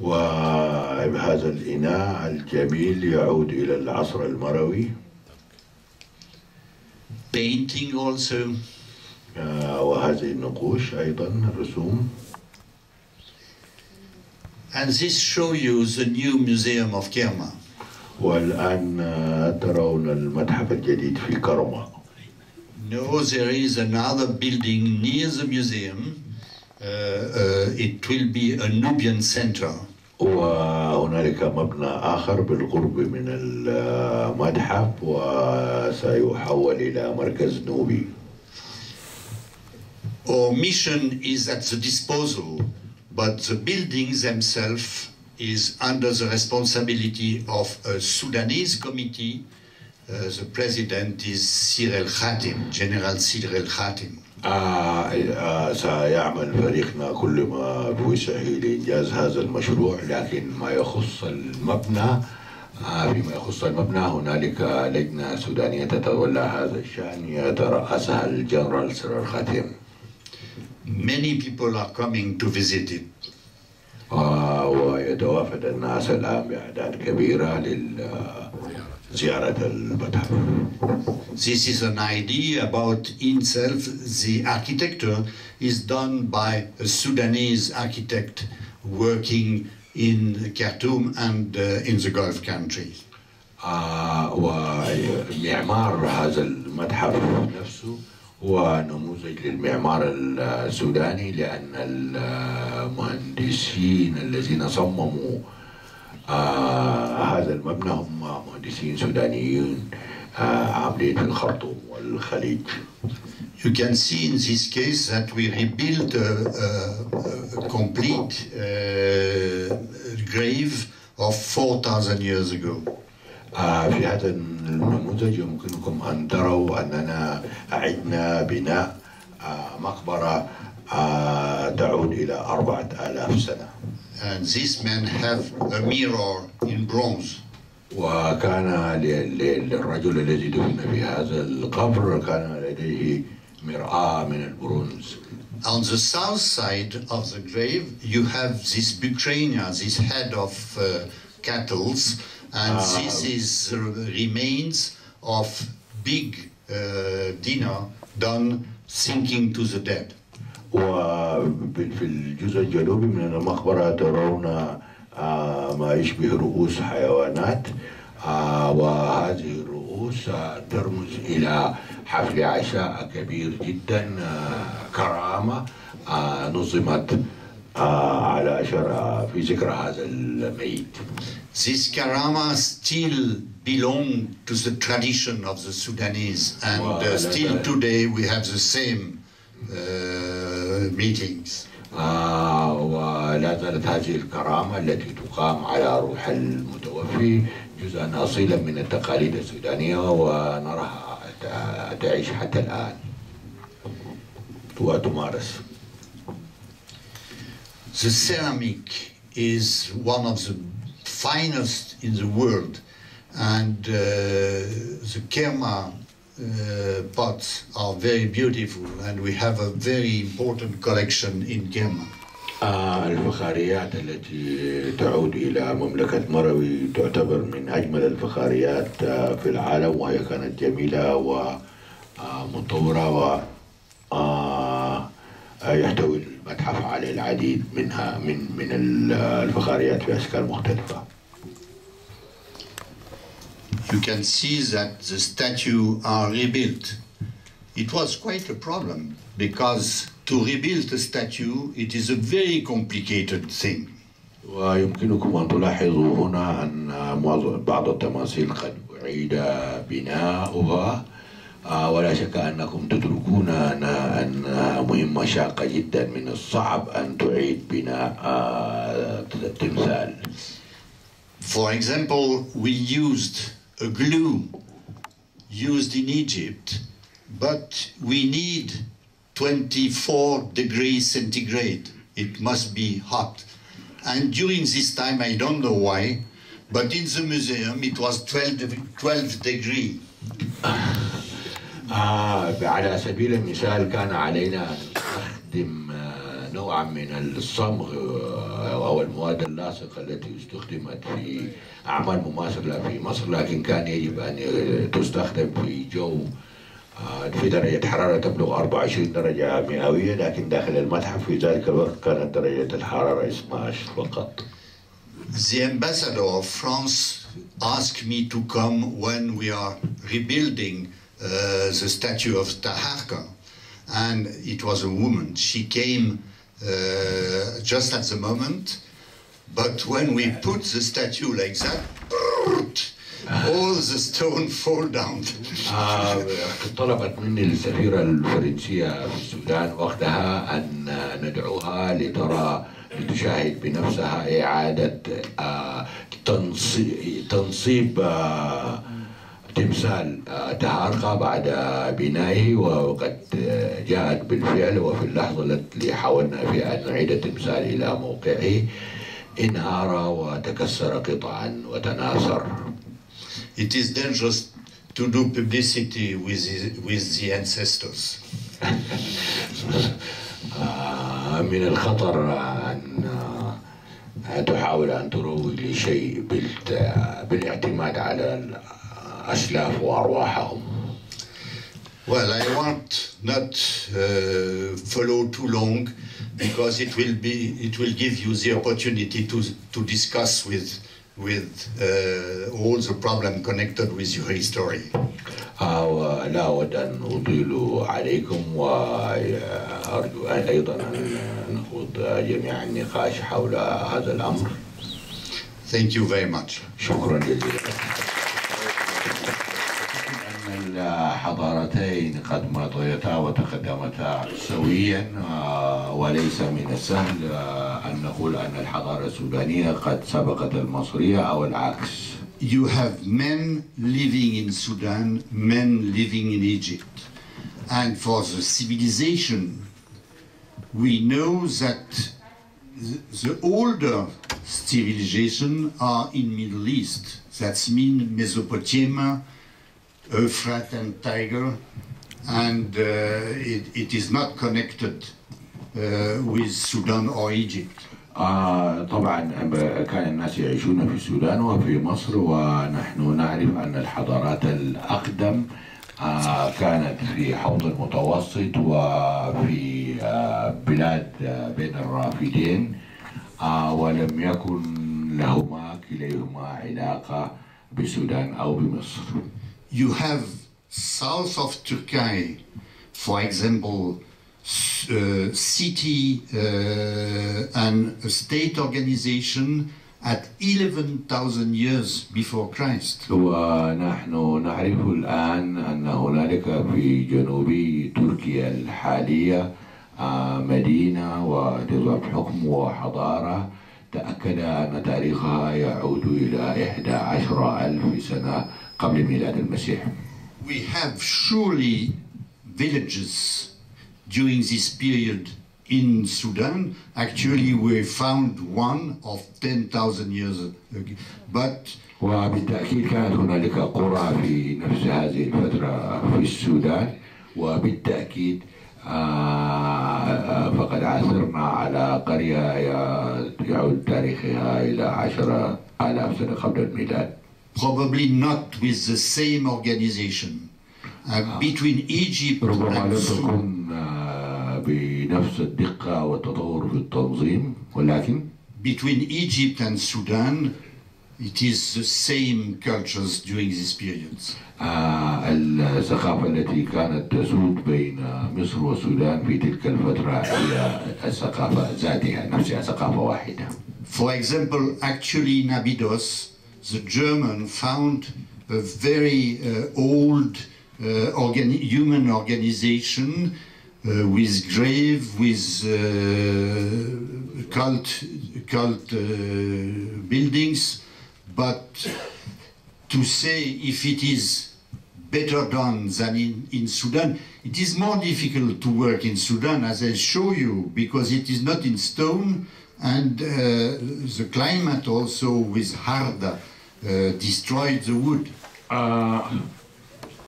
وهذا الإناء الجميل يعود إلى العصر المروي. Painting also. وهذه النقوش أيضا الرسوم. And this shows you the new museum of Kerma. والآن ترون المتحف الجديد في كرمة. No, there is another building near the museum. It will be a Nubian center. وهنالك مبنى آخر بالقرب من المتحف وسيحول إلى مركز نوبي. Our mission is at the disposal, but the buildings themselves is under the responsibility of a Sudanese committee. The president is Cyril Khatim, General Cyril Khatim. سيعمل فريقنا كل ما بوسعه لإنجاز هذا المشروع، لكن ما يخص المبنى فيما يخص المبنى هنالك لجنة سودانية تتولى هذا الشأن يترأسها الجنرال سيريل خاتم. Many people are coming to visit it. ويتوافد الناس الآن بأعداد كبيرة لزيارة المتحف. This is an idea about itself. The architecture is done by a Sudanese architect working in Khartoum and in the Gulf countries. ومعمار هذا المتحف نفسه هو نموذج للمعمار السوداني، لأن المهندسين الذين صمموا هذا المبنى هم مهندسين سودانيين عاملين في الخرطوم والخليج. You can see in this case that we rebuilt a complete grave of 4,000 years ago. في هذا النموذج يمكنكم أن تروا أننا أعدنا بناء مقبرة تعود إلى 4,000 سنة. And this man have a mirror in bronze. وكان للرجل الذي دفن في هذا القبر كان لديه مرآة من البرونز. On the south side of the grave, you have this bucrania, this head of cattle, and this is remains of big dinner done thinking to the dead. وفي الجزء الجنوبي من المقبرة ترون ما يشبه رؤوس حيوانات، وهذه الرؤوس ترمز إلى حفل عشاء كبير جدا كرامة نظمت على في ذكرى هذا الميت. This karama still belong to the tradition of the Sudanese, and still today we have the same meetings. ولا زالت هذه الكرامة التي تقام على روح المتوفي جزءا أصيلا من التقاليد السودانية، ونراها تعيش حتى الآن وتمارس. The ceramic is one of the finest in the world, and the Kerma pots are very beautiful, and we have a very important collection in Kerma. الفخاريات التي تعود إلى مملكة مروي تعتبر من أجمل الفخاريات في العالم، وهي كانت جميلة ومطورة ويحتوي المتحف على العديد منها من الفخاريات في أشكال مختلفة. You can see that the statues are rebuilt. It was quite a problem because to rebuild a statue, it is a very complicated thing. ويمكنكم أن تلاحظوا هنا أن بعض التماثيل قد أعيد بناؤها، ولا شك أنكم تدركون أنها مهمة شاقة جدا، من الصعب أن تعيد بناء تمثال. For example, we used a glue used in Egypt, but we need 24 degrees centigrade. It must be hot. And during this time, I don't know why, but in the museum it was 12 degrees. على سبيل المثال كان علينا أن نستخدم نوعا من الصمغ أو المواد اللاصقة التي استخدمت في أعمال مماثلة في مصر، لكن كان يجب أن تستخدم في جو في درجة حرارة تبلغ 24 درجة مئوية، لكن داخل المتحف في ذلك الوقت كانت درجة الحرارة 12 فقط. The ambassador of France asked me to come when we are rebuilding the statue of Dukki, and it was a woman. She came just at the moment, but when we put the statue like that, all the stone fall down. طلبت مني السفيرة الفرنسية في السودان وقتها أن ندعوها لتشاهد بنفسها إعادة تنصيب تمثال تهارقة بعد بنائه، وقد جاءت بالفعل، وفي اللحظة التي حاولنا فيها أن نعيد التمثال إلى موقعه انهار وتكسر قطعا وتناثر. It is dangerous to do publicity with the ancestors. من الخطر أن تحاول أن تروج لشيء بالاعتماد على الأسلاف وأرواحهم. Well, I want not follow too long because it will give you the opportunity to discuss with all the problem connected with your history. لا أود أن أطيل عليكم، وأرجو أيضا أن نخوض جميعا النقاش حول هذا الأمر. Thank you very much. شكرا جزيلا. أن الحضارتين قد مضيتا وتقدمتا سويا، وليس من السهل أن نقول أن الحضارة السودانية قد سبقت المصرية أو العكس. You have men living in Sudan, men living in Egypt. And for the civilization, we know that the older civilization are in Middle East. That's mean Mesopotamia, Euphrates and Tigris, and it is not connected with Sudan or Egypt. طبعا كان الناس يعيشون في السودان وفي مصر، ونحن نعرف أن الحضارات الأقدم كانت في حوض المتوسط وفي بلاد بين الرافدين، ولم يكن لهما كليهما علاقة بالسودان أو بمصر. You have south of Turkey, for example, city and a state organization at 11,000 years before Christ. ونحن نعرف الآن أن هنالك في جنوب تركيا الحالية مدينة ونظام حكم وحضارة تأكد أن تاريخها يعود إلى 11,000 سنة قبل ميلاد المسيح. We have surely villages during this period in Sudan. Actually, we found one of 10,000 years ago. But وبالتأكيد كانت هنالك قرى في نفس هذه الفترة في السودان، وبالتأكيد فقد عثرنا على قرية يعود تاريخها إلى 10,000 سنة قبل الميلاد. Probably not with the same organization. Between Egypt and Sudan. بنفس الدقة والتطور في التنظيم، ولكن between Egypt and Sudan, it is the same cultures during these periods. الثقافة التي كانت تسود بين مصر والسودان في تلك الفترة هي الثقافة ذاتها نفسها ثقافة واحدة. For example, actually in Abydos, the German found a very old human organization with grave, with cult buildings, but to say if it is better done than in Sudan, it is more difficult to work in Sudan, as I show you, because it is not in stone, and the climate also with hard destroyed the wood.